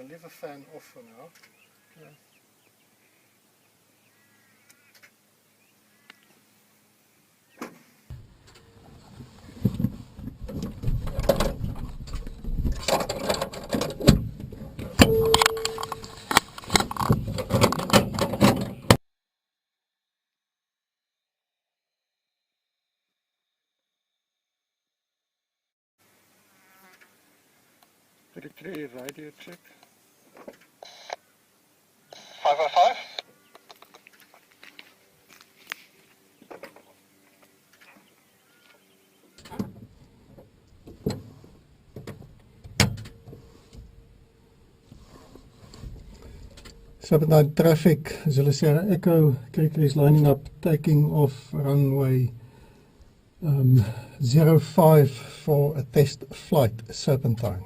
can leave the fan off for now. Okay. Three radio check. 505. Serpentine traffic, Zulu Sierra Echo, Kirikiri is lining up, taking off runway 05 for a test flight, Serpentine.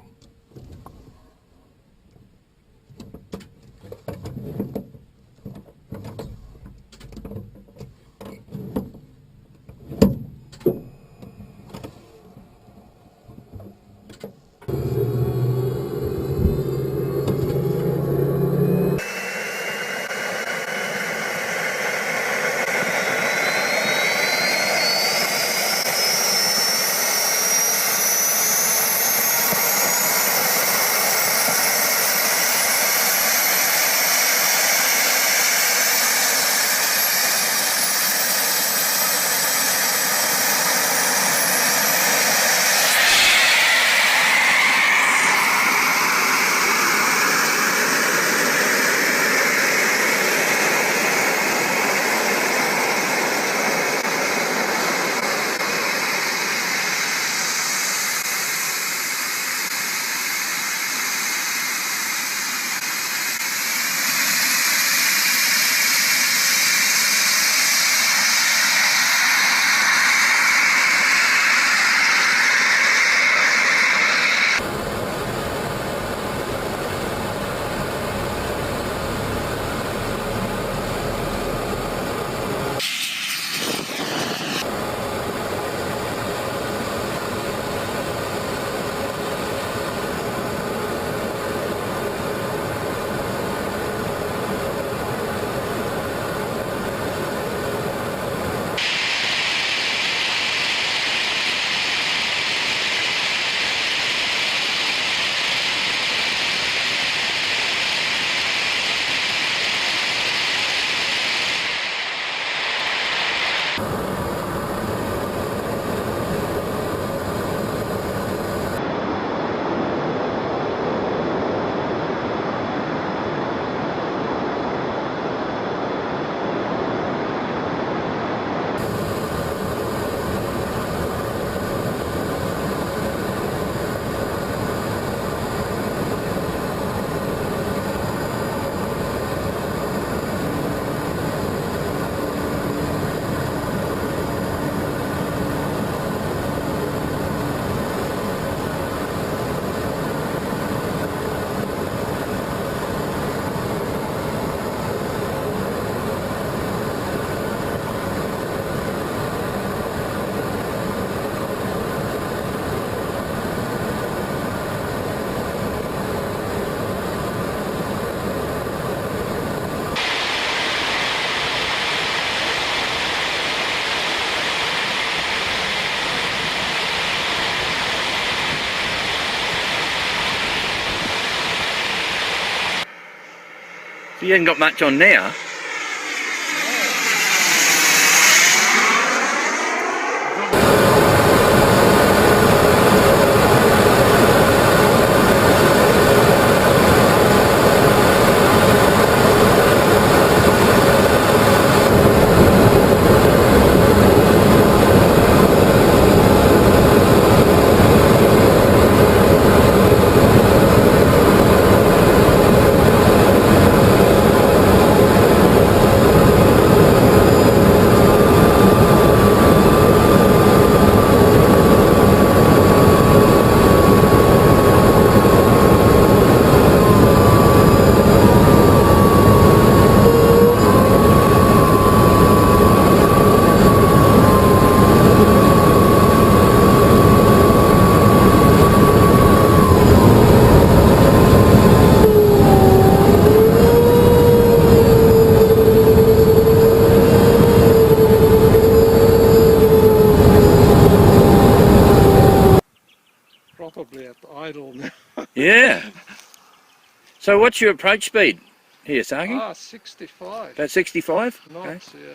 You ain't got much on now. So what's your approach speed here, Saki? Ah, 65 About 65? Okay. knots, yeah.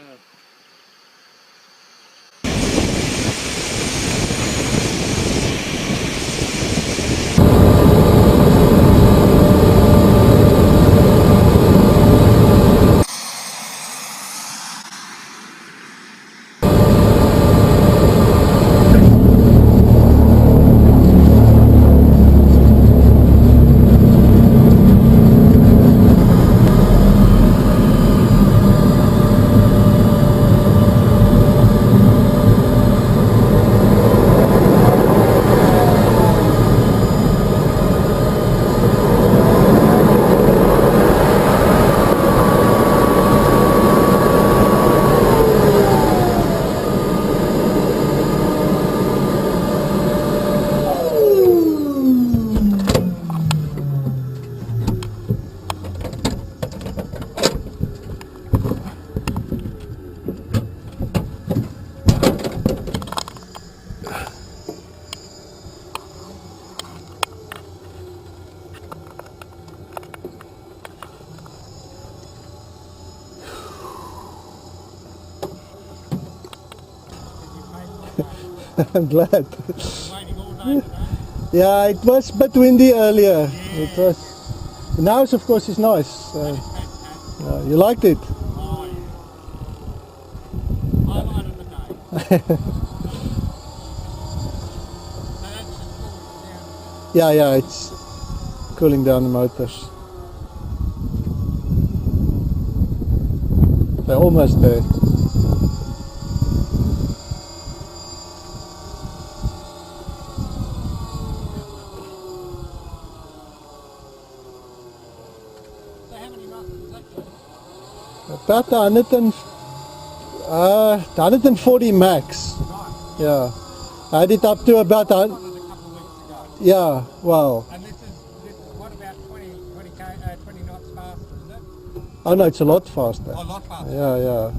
I'm glad. Yeah, it was a bit windy earlier. It was. Now, of course, it's nice. You liked it? Yeah, it's cooling down the motors. They're almost there. About 140 max. Yeah. I had it up to about yeah, wow. And this is what about 20 knots faster, is it? Oh no, it's a lot faster. Oh, a lot faster. Yeah.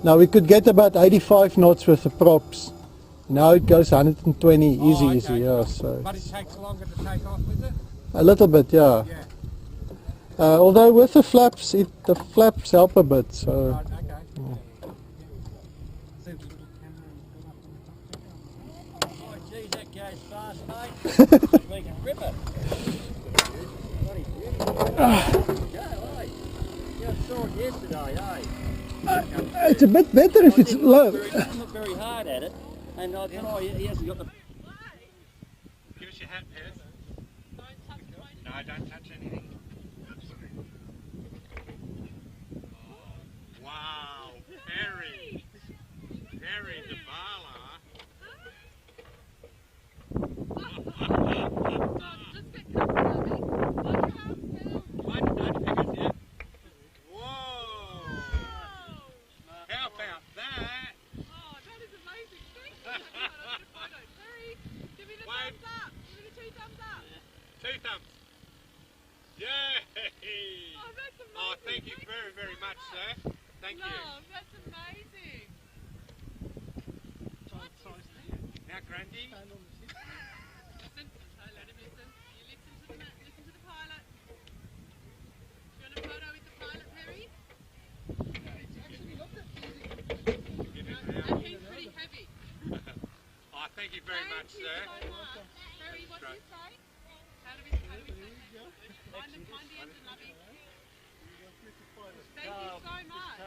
Now we could get about 85 knots with the props. Now it goes 120 easy, Okay. yeah. So But it takes longer to take off, is it? a little bit, yeah. Yeah. Although with the flaps, the flaps help a bit. So Right, okay. Oh, geez, that goes fast, mate. We can rip it. Bloody beautiful. Go, hey. You saw it yesterday, eh? it's a bit better if it's low. Didn't look very hard at it, and I thought, oh, he hasn't got the... Give us your hat, Pez. No, don't touch anything. Wow, Perry Dybala. Whoa! How about that? Oh, that is amazing. Thank you. I'll get a photo. Terry, give me the Wave. thumbs up. Give me the 2 thumbs up. 2 thumbs. Yay! Oh, that's amazing. Oh, thank you very, very much, sir. Thank you. Love, that's amazing. Now, Grundy. Listen, don't let him listen. You listen to the pilot. Do you want a photo with the pilot, Perry? And he's pretty heavy. Oh, thank you very much, Thank you sir. so much. Perry, what do you say? How do we say that? Mind the ends and lovey. Thank you so much.